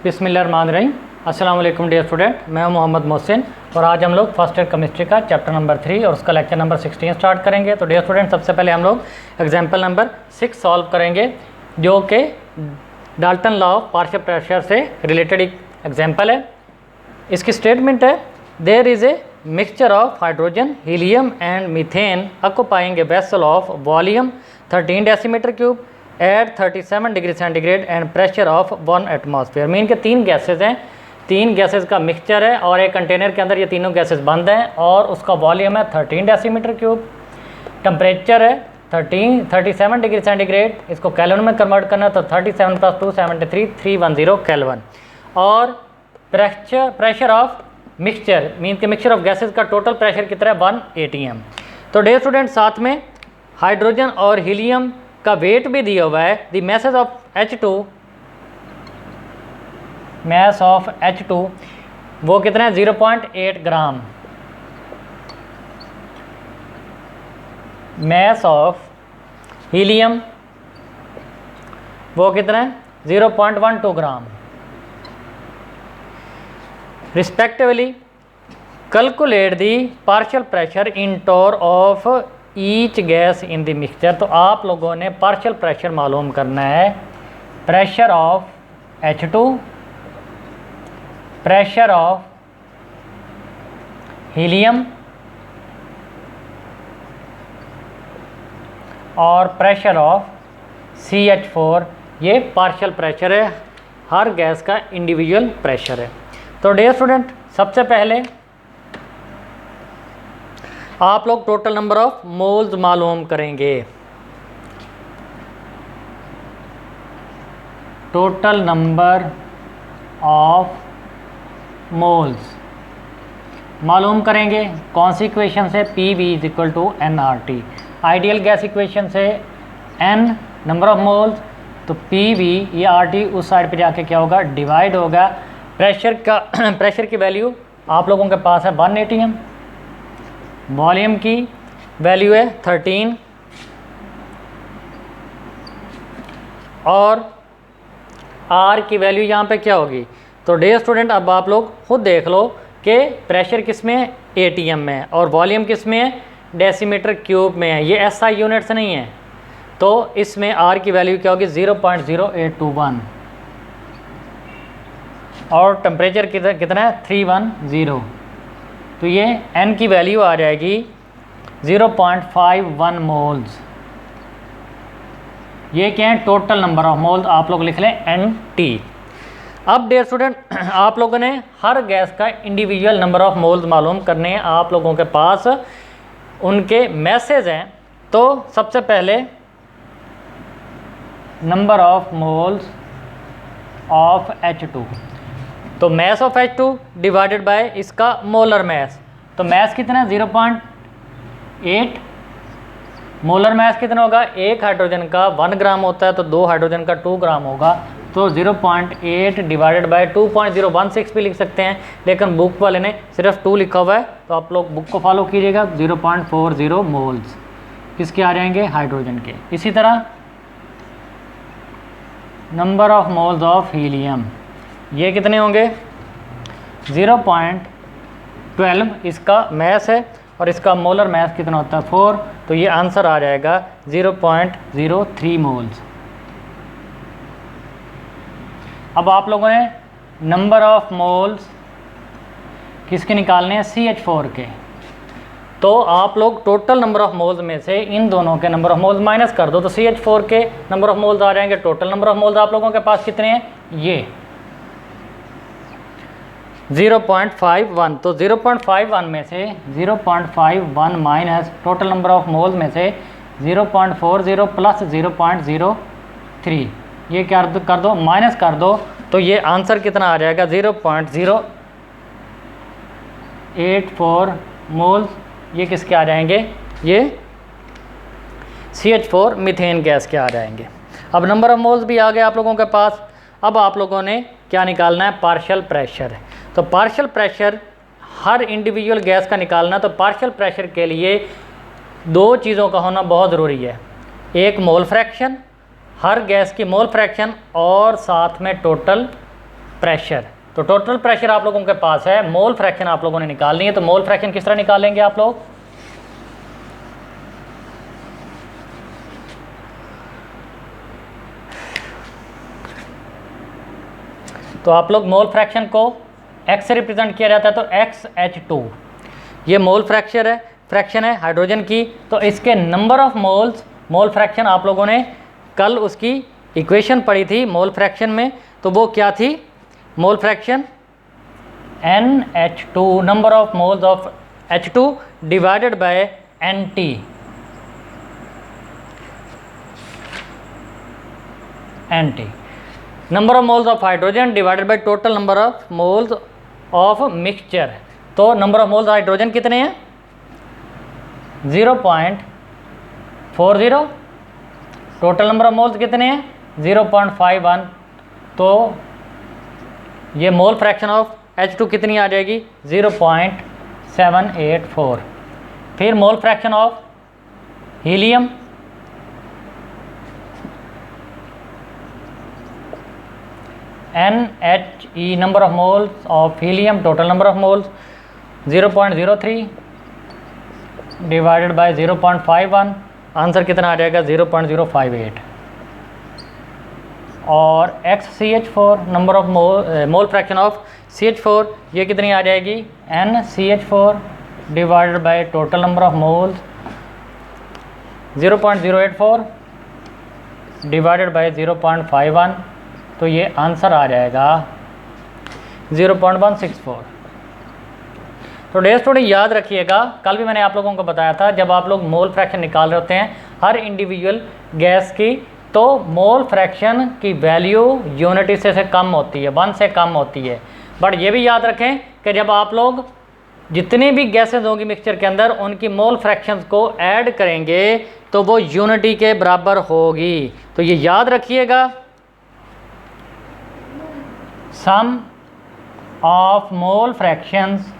बिस्मिल्लाहिर्रहमानिर्रहीम। अस्सलाम वालेकुम डियर स्टूडेंट, मैं हूं मोहम्मद मोहसिन और आज हम लोग फर्स्ट ईयर केमिस्ट्री का चैप्टर नंबर 3 और उसका लेक्चर नंबर 16 स्टार्ट करेंगे। तो डियर स्टूडेंट, सबसे पहले हम लोग एग्जाम्पल नंबर 6 सॉल्व करेंगे, जो कि Dalton law of partial pressure से रिलेटेड एक एग्जाम्पल है। इसकी स्टेटमेंट है, there is a mixture of hydrogen, helium and methane occupying a vessel of volume 13 decimetre cube at 37 degree centigrade and pressure of 1 atmosphere. Mean के 3 gases हैं, 3 gases का mixture है और एक कंटेनर के अंदर ये तीनों गैसेज बंद हैं और उसका वॉल्यूम है 13 डेसीमीटर क्यूब, टेम्परेचर है 37 डिग्री सेंटीग्रेड, इसको केल्विन में कन्वर्ट करना तो 37 + 2 73 310 केल्विन, और प्रेशर ऑफ मिक्सचर मीन के मिक्सचर ऑफ गैसेज का टोटल प्रेशर कितना है 1 atm। तो डियर स्टूडेंट, साथ में हाइड्रोजन और हीलियम का वेट भी दिया हुआ है। The message of H2, mass of H2 वो कितना है 0.8 ग्राम। मैस ऑफ हीलियम वो कितना है 0.12 gram. Respectively calculate the partial pressure in torr of each gas in the mixture. तो आप लोगों ने पार्शियल प्रेशर मालूम करना है, pressure of H2, pressure of helium और प्रेशर ऑफ CH4। ये पार्शियल प्रेशर है, हर गैस का इंडिविजुअल प्रेशर है। तो डियर स्टूडेंट, सबसे पहले आप लोग टोटल नंबर ऑफ मोल्स मालूम करेंगे। टोटल नंबर ऑफ मोल्स मालूम करेंगे कौन सी इक्वेशन से, PV = nRT। Ideal gas equation से n नंबर ऑफ मोल्स, तो PV ये RT उस साइड पे जाके क्या होगा, डिवाइड होगा। प्रेशर की वैल्यू आप लोगों के पास है 1 atm, वॉल्यूम की वैल्यू है 13 और R की वैल्यू यहाँ पे क्या होगी। तो डियर स्टूडेंट, अब आप लोग खुद देख लो कि प्रेशर किस में है, atm में है, और वॉल्यूम किस में है, डेसीमीटर क्यूब में है। ये SI यूनिट्स नहीं है, तो इसमें R की वैल्यू क्या होगी 0.0821 और टेम्परेचर कितना है 310। तो ये n की वैल्यू आ जाएगी 0.51 मोल्स। ये क्या है, टोटल नंबर ऑफ मोल्स, आप लोग लिख लें NT। अब डियर स्टूडेंट, आप लोगों ने हर गैस का इंडिविजुअल नंबर ऑफ मोल्स मालूम करने हैं। आप लोगों के पास उनके मैसेज हैं। तो सबसे पहले number of moles of H2, तो mass of H2 divided by इसका मोलर मैस। तो मैस कितना है 0.8, मोलर मैस कितना होगा, एक हाइड्रोजन का 1 ग्राम होता है तो 2 हाइड्रोजन का 2 ग्राम होगा। तो 0.8 डिवाइडेड बाय 2.016 भी लिख सकते हैं, लेकिन बुक वाले ने सिर्फ 2 लिखा हुआ है, तो आप लोग बुक को फॉलो कीजिएगा। 0.40 मोल्स किसके आ जाएंगे, हाइड्रोजन के। इसी तरह number of moles of helium, ये कितने होंगे 0.12 इसका मैस है और इसका मोलर मैस कितना होता है 4, तो ये आंसर आ जाएगा 0.03 मोल्स। अब आप लोगों ने नंबर ऑफ मोल्स किसके निकालने हैं, CH4 के। तो आप लोग टोटल नंबर ऑफ मोल्स में से इन दोनों के नंबर ऑफ मोल्स माइनस कर दो, तो CH4 के नंबर ऑफ मोल्स आ जाएंगे। टोटल नंबर ऑफ मोल्स आप लोगों के पास कितने हैं, ये 0.51। तो 0.51 में से 0.51 minus total number of moles में से 0.40 प्लस 0.03, ये क्या कर दो, माइनस कर दो, तो ये आंसर कितना आ जाएगा 0.084 मोल्स। ये किसके आ जाएंगे, ये CH4 मीथेन गैस के आ जाएंगे। अब नंबर ऑफ मोल्स भी आ गए आप लोगों के पास। अब आप लोगों ने क्या निकालना है, पार्शियल प्रेशर। तो पार्शियल प्रेशर हर इंडिविजुअल गैस का निकालना। तो पार्शियल प्रेशर के लिए 2 चीज़ों का होना बहुत ज़रूरी है, एक मोल फ्रैक्शन, हर गैस की मोल फ्रैक्शन, और साथ में टोटल प्रेशर। तो टोटल प्रेशर आप लोगों के पास है, मोल फ्रैक्शन आप लोगों ने निकालनी है। तो मोल फ्रैक्शन किस तरह निकालेंगे आप लोग? तो आप लोग मोल फ्रैक्शन को x से रिप्रेजेंट किया जाता है, तो XH2 ये मोल फ्रैक्शन है हाइड्रोजन की। तो इसके number of moles, mole fraction आप लोगों ने कल उसकी इक्वेशन पढ़ी थी मोल फ्रैक्शन में, तो वो क्या थी? Mole fraction NH2, number of moles of H2 divided by NT। NT number of moles of hydrogen divided by total number of moles of mixture. तो नंबर ऑफ मोल्स हाइड्रोजन कितने हैं? 0.40। Total number of moles कितने हैं? 0.51। तो ये mole fraction of H2 कितनी आ जाएगी? 0.784। फिर mole fraction of helium, NHE number of moles of helium, total number of moles 0.03 divided by 0.51। Answer कितना आ जाएगा? 0.058। और XCH4 number of mole fraction of CH4 ये कितनी आ जाएगी? NCH4 divided by total number of moles 0.084 divided by 0.51। तो ये answer आ जाएगा 0.164। तो डेयर स्टूडेंट याद रखिएगा, कल भी मैंने आप लोगों को बताया था, जब आप लोग मोल फ्रैक्शन निकाल रहे होते हैं हर इंडिविजुअल गैस की, तो मोल फ्रैक्शन की वैल्यू यूनिट से कम होती है, 1 से कम होती है। बट ये भी याद रखें कि जब आप लोग जितनी भी गैसेज होंगी मिक्सचर के अंदर, उनकी मोल फ्रैक्शंस को ऐड करेंगे तो वो यूनिटी के बराबर होगी। तो ये याद रखिएगा, sum of mole fractions,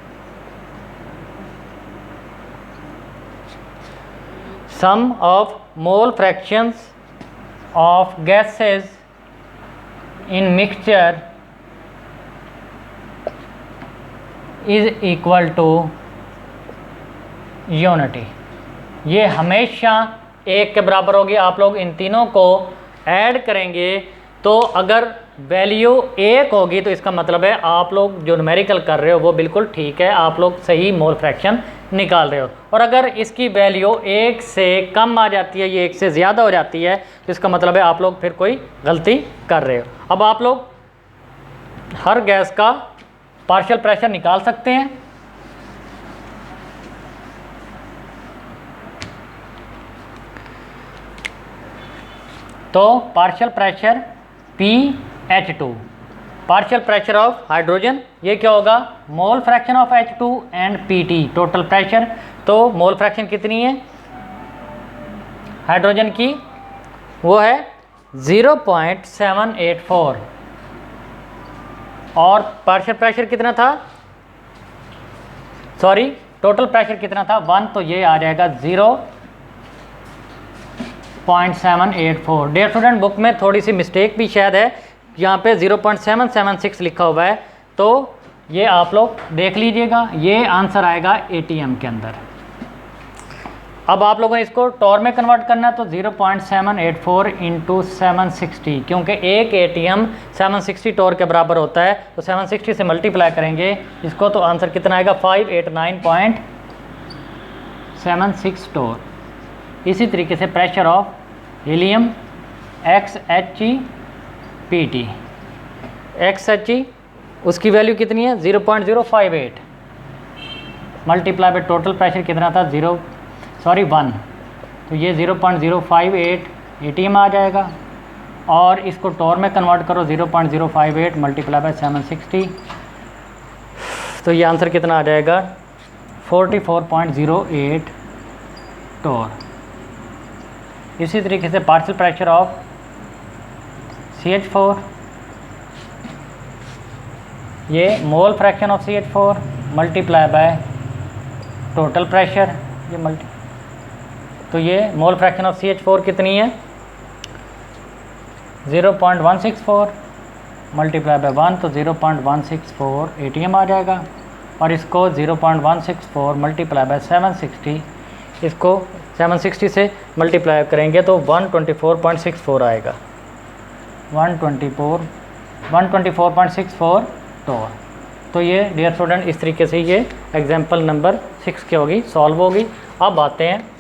sum of mole fractions of gases in mixture is equal to unity। ये हमेशा 1 के बराबर होगी। आप लोग इन तीनों को ऐड करेंगे तो अगर वैल्यू 1 होगी तो इसका मतलब है आप लोग जो न्यूमेरिकल कर रहे हो वो बिल्कुल ठीक है, आप लोग सही मोल फ्रैक्शन निकाल रहे हो। और अगर इसकी वैल्यू 1 से कम आ जाती है, ये 1 से ज़्यादा हो जाती है, तो इसका मतलब है आप लोग फिर कोई गलती कर रहे हो। अब आप लोग हर गैस का पार्शियल प्रेशर निकाल सकते हैं। तो partial pressure PH2, partial pressure of hydrogen, ये क्या होगा? Mole fraction of H2 and PT, total pressure. तो मोल फ्रैक्शन कितनी है हाइड्रोजन की? वो है 0.784। और पार्शियल प्रेशर कितना था? सॉरी, टोटल प्रेशर कितना था? 1। तो ये आ जाएगा 0.784। डियर स्टूडेंट, बुक में थोड़ी सी मिस्टेक भी शायद है, यहाँ पे 0.776 लिखा हुआ है, तो ये आप लोग देख लीजिएगा। ये आंसर आएगा ATM के अंदर। अब आप लोगों ने इसको टॉर में कन्वर्ट करना है, तो 0.784 इंटू 760, क्योंकि एक ATM 760 टॉर के बराबर होता है, तो 760 से मल्टीप्लाई करेंगे इसको, तो आंसर कितना आएगा? 589.76 टॉर। इसी तरीके से pressure of helium XHEPT, XHE उसकी वैल्यू कितनी है? 0.058 मल्टीप्लाई बाय टोटल प्रेशर कितना था? 1। तो ये 0.058 ATM आ जाएगा। और इसको टॉर में कन्वर्ट करो, 0.058 मल्टीप्लाई बाय 760, तो ये आंसर कितना आ जाएगा? 44.08 टॉर। इसी तरीके से पार्शियल प्रेशर ऑफ CH4, ये mole fraction of CH4 multiply by total pressure, ये तो ये मोल फ्रैक्शन ऑफ CH4 कितनी है? 0.164 मल्टीप्लाई बाय 1 तो 0.164 ATM आ जाएगा, और इसको 0.164 मल्टीप्लाई बाय 760, इसको 760 से मल्टीप्लाई करेंगे तो 124.64 आएगा, 124.64 तो ये डियर स्टूडेंट इस तरीके से ये एग्जाम्पल नंबर 6 की होगी, सॉल्व होगी। अब आते हैं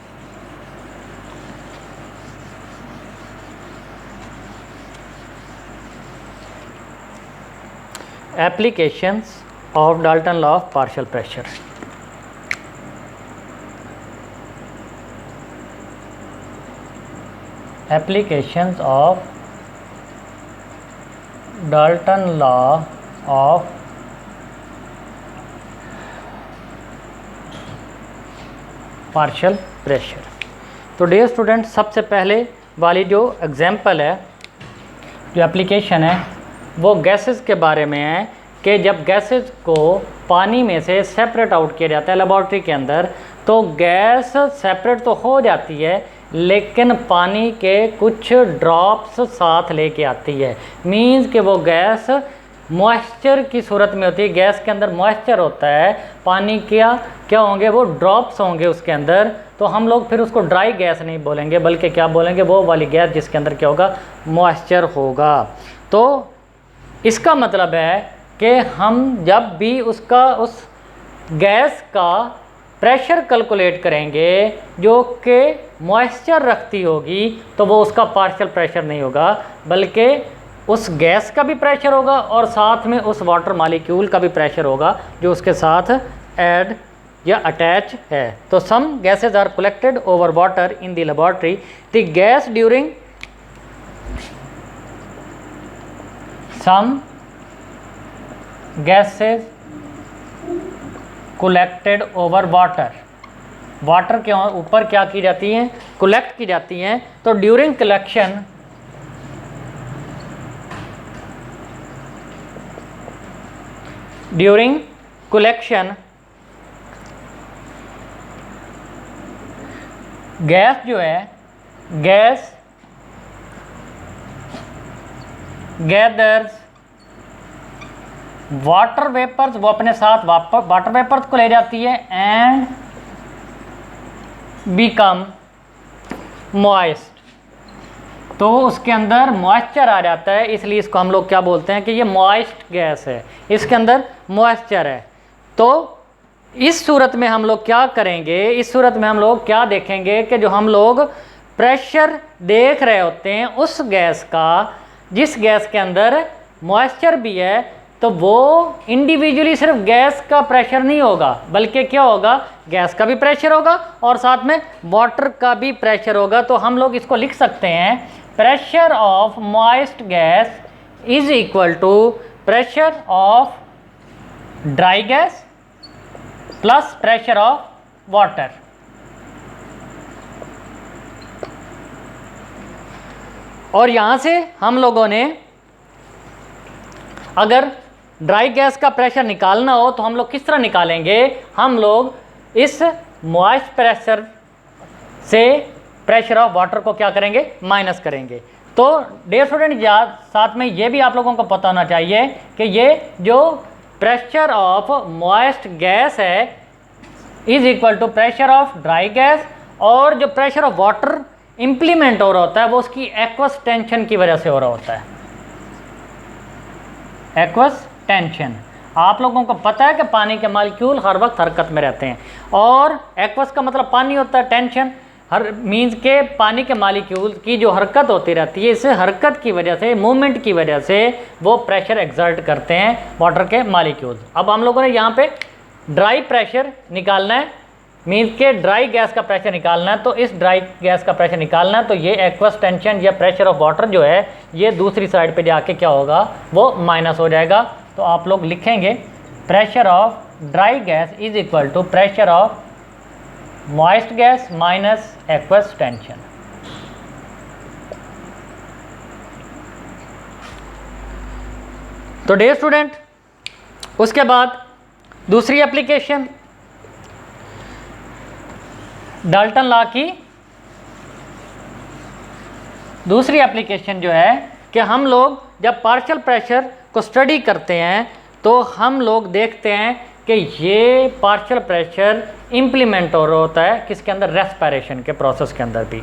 applications of Dalton law of partial pressure. Applications of Dalton law of partial pressure. तो डियर स्टूडेंट सबसे पहले वाली जो एग्जांपल है, जो एप्लीकेशन है, वो गैसेस के बारे में है कि जब गैसेस को पानी में से सेपरेट आउट किया जाता है लेबॉर्ट्री के अंदर, तो गैस सेपरेट तो हो जाती है लेकिन पानी के कुछ ड्रॉप्स साथ लेके आती है। मींस कि वो गैस मॉइस्चर की सूरत में होती है, गैस के अंदर मॉइस्चर होता है, पानी क्या होंगे, वो ड्रॉप्स होंगे उसके अंदर। तो हम लोग फिर उसको ड्राई गैस नहीं बोलेंगे बल्कि क्या बोलेंगे, वो वाली गैस जिसके अंदर क्या होगा, मॉइस्चर होगा। तो इसका मतलब है कि हम जब भी उस गैस का प्रेशर कैलकुलेट करेंगे जो कि मॉइस्चर रखती होगी, तो वो उसका पार्शियल प्रेशर नहीं होगा बल्कि उस गैस का भी प्रेशर होगा और साथ में उस वाटर मॉलिक्यूल का भी प्रेशर होगा जो उसके साथ ऐड या अटैच है। तो some gases are collected over water in the laboratory, the gas during some gases collected over water, water के ऊपर क्या की जाती हैं, कलेक्ट की जाती हैं। तो ड्यूरिंग कलेक्शन गैस जो है, गैस गैदर्स वाटर वेपर्स, वो अपने साथ वाटर वेपर्स को ले जाती है एंड बिकम मॉइस्ट। तो उसके अंदर मॉइस्चर आ जाता है, इसलिए इसको हम लोग क्या बोलते हैं कि ये मॉइस्ट गैस है, इसके अंदर मॉइस्चर है। तो इस सूरत में हम लोग क्या करेंगे, इस सूरत में हम लोग क्या देखेंगे कि जो हम लोग प्रेशर देख रहे होते हैं उस गैस का, जिस गैस के अंदर मॉइस्चर भी है, तो वो इंडिविजुअली सिर्फ गैस का प्रेशर नहीं होगा बल्कि क्या होगा, गैस का भी प्रेशर होगा और साथ में वाटर का भी प्रेशर होगा। तो हम लोग इसको लिख सकते हैं, pressure of moist gas is equal to pressure of dry gas plus pressure of water. और यहाँ से हम लोगों ने अगर ड्राई गैस का प्रेशर निकालना हो तो हम लोग किस तरह निकालेंगे, हम लोग इस मॉइस्ट प्रेशर से प्रेशर ऑफ वाटर को क्या करेंगे, माइनस करेंगे। तो डियर स्टूडेंट साथ में ये भी आप लोगों को पता होना चाहिए कि ये जो प्रेशर ऑफ मॉइस्ट गैस है is equal to pressure of dry gas, और जो प्रेशर ऑफ वाटर इंप्लीमेंट हो रहा होता है वो उसकी एक्वस टेंशन की वजह से हो रहा होता है। एक्वस टेंशन, आप लोगों को पता है कि पानी के मॉलिक्यूल हर वक्त हरकत में रहते हैं, और एक्वस का मतलब पानी होता है, टेंशन हर मीन्स के पानी के मॉलिक्यूल की जो हरकत होती रहती है, इस हरकत की वजह से, मूवमेंट की वजह से वो प्रेशर एक्सर्ट करते हैं वाटर के मॉलिक्यूल्स। अब हम लोगों ने यहाँ पे ड्राई प्रेशर निकालना है, मीन्स के ड्राई गैस का प्रेशर निकालना है। तो इस ड्राई गैस का प्रेशर निकालना है तो ये एक्वस टेंशन या प्रेशर ऑफ वाटर जो है ये दूसरी साइड पे जाके क्या होगा, वो माइनस हो जाएगा। तो आप लोग लिखेंगे pressure of dry gas is equal to pressure of moist gas minus aqueous tension. तो डियर स्टूडेंट उसके बाद दूसरी एप्लीकेशन डाल्टन लॉ की दूसरी एप्लीकेशन जो है कि हम लोग जब पार्शियल प्रेशर को स्टडी करते हैं तो हम लोग देखते हैं कि ये पार्शियल प्रेशर इम्प्लीमेंट हो रहा होता है किसके अंदर, रेस्पिरेशन के प्रोसेस के अंदर भी।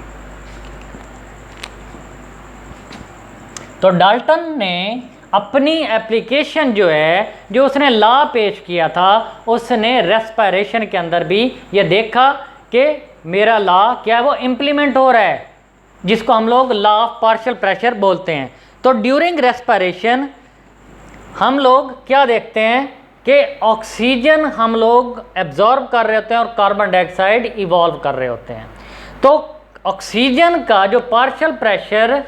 तो डाल्टन ने अपनी एप्लीकेशन जो है, जो उसने लॉ पेश किया था, उसने रेस्पिरेशन के अंदर भी ये देखा कि मेरा लॉ क्या है, वो इम्प्लीमेंट हो रहा है, जिसको हम लोग लॉ ऑफ पार्शियल प्रेशर बोलते हैं। तो ड्यूरिंग रेस्पिरेशन हम लोग क्या देखते हैं कि ऑक्सीजन हम लोग एब्जॉर्ब कर रहे होते हैं और कार्बन डाइऑक्साइड इवॉल्व कर रहे होते हैं। तो ऑक्सीजन का जो पार्शियल प्रेशर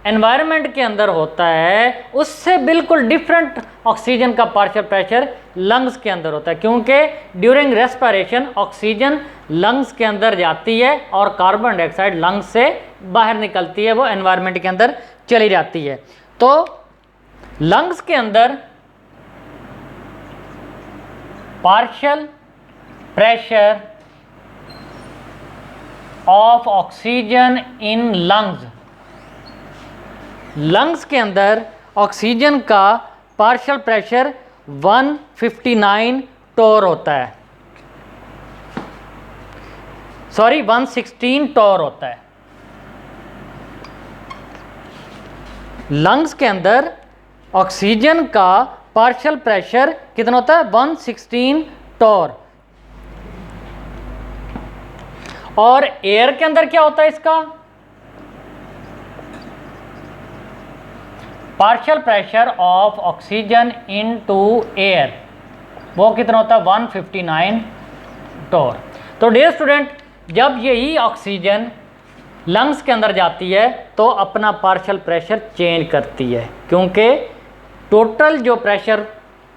एनवायरनमेंट के अंदर होता है, उससे बिल्कुल डिफरेंट ऑक्सीजन का पार्शियल प्रेशर लंग्स के अंदर होता है, क्योंकि ड्यूरिंग रेस्पिरेशन ऑक्सीजन लंग्स के अंदर जाती है और कार्बन डाइऑक्साइड लंग्स से बाहर निकलती है, वो एनवायरनमेंट के अंदर चली जाती है। तो लंग्स के अंदर partial pressure of oxygen in lungs के अंदर ऑक्सीजन का पार्शियल प्रेशर 159 टोर होता है, सॉरी 116 टोर होता है। लंग्स के अंदर ऑक्सीजन का पार्शियल प्रेशर कितना होता है, 116 टोर। और एयर के अंदर क्या होता है, इसका partial pressure of oxygen into air, वो कितना होता है, 159 टोर। तो डियर स्टूडेंट, जब यही ऑक्सीजन लंग्स के अंदर जाती है तो अपना पार्शियल प्रेशर चेंज करती है, क्योंकि टोटल जो प्रेशर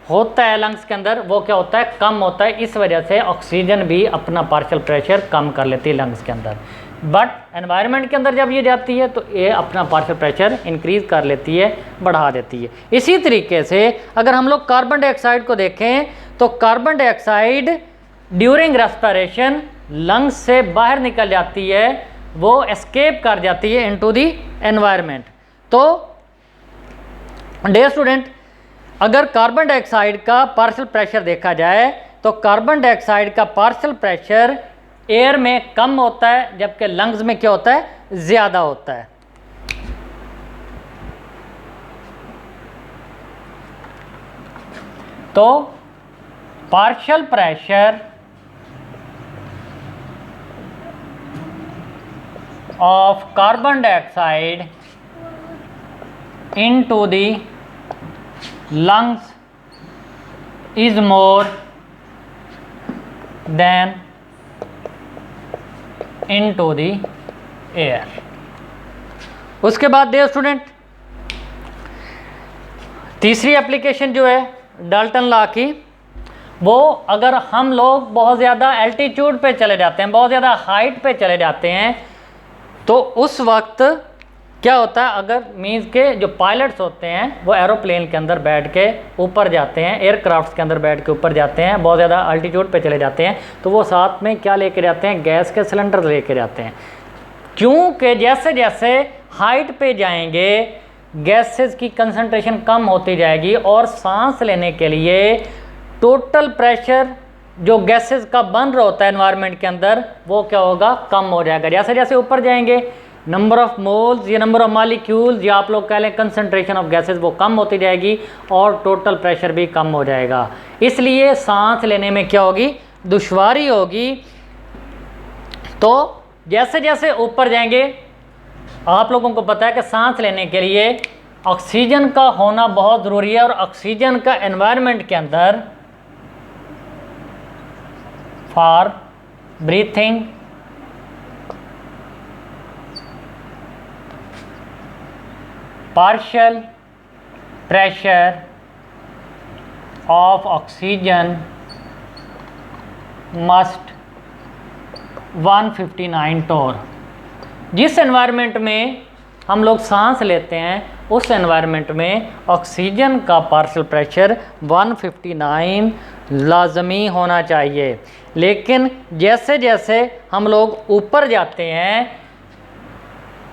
होता है लंग्स के अंदर वो क्या होता है, कम होता है। इस वजह से ऑक्सीजन भी अपना पार्शियल प्रेशर कम कर लेती है लंग्स के अंदर। बट एनवायरनमेंट के अंदर जब ये जाती है तो ये अपना पार्शियल प्रेशर इंक्रीज कर लेती है, बढ़ा देती है। इसी तरीके से अगर हम लोग कार्बन डाइऑक्साइड को देखें तो carbon dioxide during respiration lungs से बाहर निकल जाती है, वो एस्केप कर जाती है इनटू द एनवायरनमेंट। तो डियर स्टूडेंट, अगर कार्बन डाइऑक्साइड का पार्शियल प्रेशर देखा जाए तो कार्बन डाइऑक्साइड का पार्शियल प्रेशर एयर में कम होता है, जबकि लंग्स में क्या होता है, ज़्यादा होता है। तो partial pressure of carbon dioxide into the lungs is more than into the air. उसके बाद डियर स्टूडेंट, तीसरी एप्लीकेशन जो है डाल्टन लॉ की, वो अगर हम लोग बहुत ज़्यादा एल्टीट्यूड पे चले जाते हैं, बहुत ज़्यादा हाइट पे चले जाते हैं, तो उस वक्त क्या होता है, अगर मीन्स के जो पायलट्स होते हैं वो एरोप्लेन के अंदर बैठ के ऊपर जाते हैं, एयरक्राफ्ट्स के अंदर बैठ के ऊपर जाते हैं, बहुत ज़्यादा अल्टीट्यूड पे चले जाते हैं, तो वो साथ में क्या लेके जाते हैं, गैस के सिलेंडर लेके जाते हैं। क्योंकि जैसे जैसे हाइट पे जाएंगे गैसेस की कंसंट्रेशन कम होती जाएगी और सांस लेने के लिए टोटल प्रेशर जो गैसेस का बन रहा होता है एनवायरनमेंट के अंदर वो क्या होगा, कम हो जाएगा। जैसे जैसे ऊपर जाएंगे नंबर ऑफ मोल्स या नंबर ऑफ मॉलिक्यूल्स या आप लोग कह लें कंसंट्रेशन ऑफ गैसेस वो कम होती जाएगी और टोटल प्रेशर भी कम हो जाएगा। इसलिए सांस लेने में क्या होगी, दुश्वारी होगी। तो जैसे जैसे ऊपर जाएंगे, आप लोगों को पता है कि सांस लेने के लिए ऑक्सीजन का होना बहुत ज़रूरी है और ऑक्सीजन का एनवायरनमेंट के अंदर for breathing partial pressure of oxygen must 159 टोर। जिस एनवायरनमेंट में हम लोग सांस लेते हैं उस एनवायरनमेंट में ऑक्सीजन का पार्शियल प्रेशर 159 लाजमी होना चाहिए। लेकिन जैसे जैसे हम लोग ऊपर जाते हैं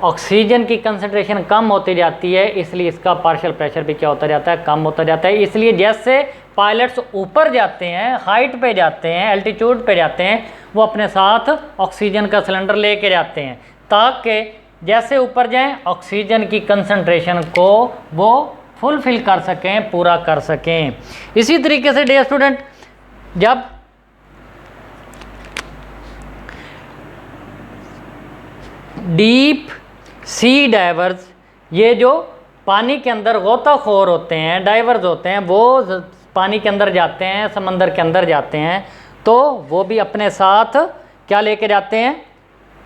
ऑक्सीजन की कंसंट्रेशन कम होती जाती है, इसलिए इसका पार्शियल प्रेशर भी क्या होता जाता है, कम होता जाता है। इसलिए जैसे पायलट्स ऊपर जाते हैं, हाइट पे जाते हैं, एल्टीट्यूड पे जाते हैं, वो अपने साथ ऑक्सीजन का सिलेंडर लेके जाते हैं, ताकि जैसे ऊपर जाएं ऑक्सीजन की कंसंट्रेशन को वो फुलफिल कर सकें, पूरा कर सकें। इसी तरीके से डियर स्टूडेंट, जब डीप सी डाइवर्स, ये जो पानी के अंदर गोताखोर होते हैं, डाइवर्स होते हैं, वो पानी के अंदर जाते हैं, समंदर के अंदर जाते हैं, तो वो भी अपने साथ क्या लेके जाते हैं,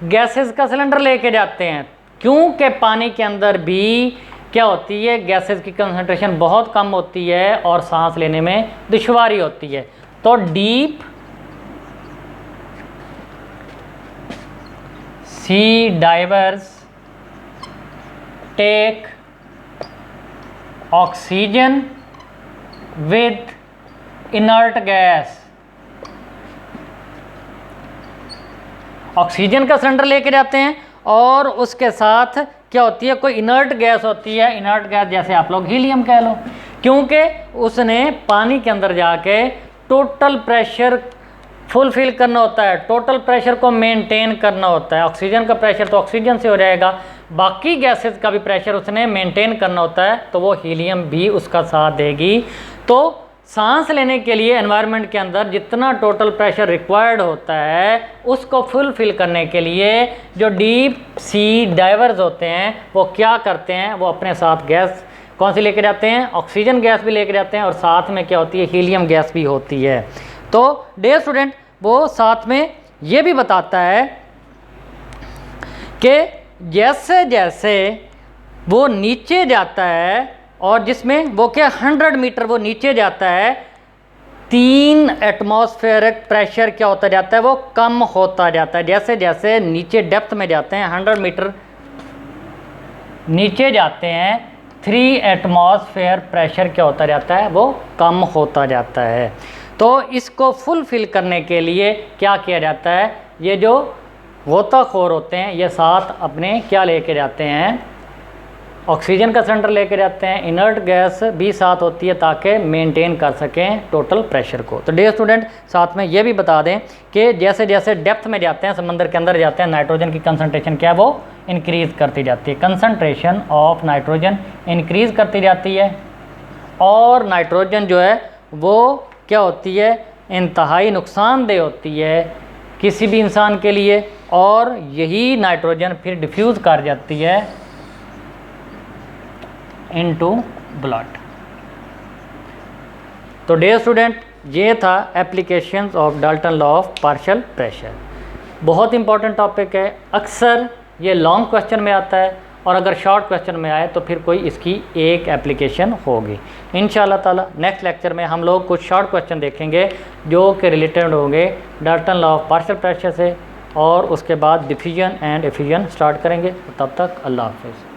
गैसेस का सिलेंडर लेके जाते हैं, क्योंकि पानी के अंदर भी क्या होती है, गैसेस की कंसंट्रेशन बहुत कम होती है और सांस लेने में दुश्वारी होती है। तो deep sea divers take oxygen with inert gas, oxygen का सिलेंडर लेके जाते हैं और उसके साथ क्या होती है, कोई इनर्ट गैस होती है। इनर्ट गैस जैसे आप लोग हीलियम कह लो, क्योंकि उसने पानी के अंदर जाके टोटल प्रेशर फुलफिल करना होता है, टोटल प्रेशर को मेंटेन करना होता है। ऑक्सीजन का प्रेशर तो ऑक्सीजन से हो जाएगा, बाकी गैसेस का भी प्रेशर उसने मेंटेन करना होता है, तो वो हीलियम भी उसका साथ देगी। तो सांस लेने के लिए एनवायरनमेंट के अंदर जितना टोटल प्रेशर रिक्वायर्ड होता है, उसको फुलफिल करने के लिए जो डीप सी डाइवर्स होते हैं वो क्या करते हैं, वो अपने साथ गैस कौन सी लेके जाते हैं, ऑक्सीजन गैस भी लेके जाते हैं, और साथ में क्या होती है, हीलियम गैस भी होती है। तो डियर स्टूडेंट, वो साथ में ये भी बताता है कि जैसे जैसे वो नीचे जाता है, और जिसमें वो क्या 100 मीटर वो नीचे जाता है, 3 एटमॉस्फेरिक प्रेशर क्या होता जाता है, वो कम होता जाता है। जैसे जैसे नीचे डेप्थ में जाते हैं, 100 मीटर नीचे जाते हैं, 3 एटमॉस्फेयर प्रेशर क्या होता जाता है, वो कम होता जाता है। तो इसको फुलफिल करने के लिए क्या किया जाता है, ये जो गोताखोर होते हैं ये साथ अपने क्या लेके जाते हैं, ऑक्सीजन का सिलेंडर लेके जाते हैं, इनर्ट गैस भी साथ होती है ताकि मेंटेन कर सकें टोटल प्रेशर को। तो डियर स्टूडेंट, साथ में ये भी बता दें कि जैसे जैसे डेप्थ में जाते हैं, समंदर के अंदर जाते हैं, नाइट्रोजन की कंसंट्रेशन क्या है, वो इंक्रीज़ करती जाती है, कंसंट्रेशन ऑफ नाइट्रोजन इंक्रीज़ करती जाती है। और नाइट्रोजन जो है वो क्या होती है, इंतहाई नुकसानदेह होती है किसी भी इंसान के लिए, और यही नाइट्रोजन फिर डिफ्यूज़ कर जाती है इनटू ब्लड। तो डियर स्टूडेंट, ये था applications of Dalton law of partial pressure. बहुत इंपॉर्टेंट टॉपिक है, अक्सर ये लॉन्ग क्वेश्चन में आता है, और अगर शॉर्ट क्वेश्चन में आए तो फिर कोई इसकी एक एप्लीकेशन होगी। इंशाल्लाह ताला नेक्स्ट लेक्चर में हम लोग कुछ शॉर्ट क्वेश्चन देखेंगे जो कि रिलेटेड होंगे Dalton law of partial pressure से, और उसके बाद डिफ्यूजन एंड एफ्यूजन स्टार्ट करेंगे। तब तक अल्लाह हाफिज़।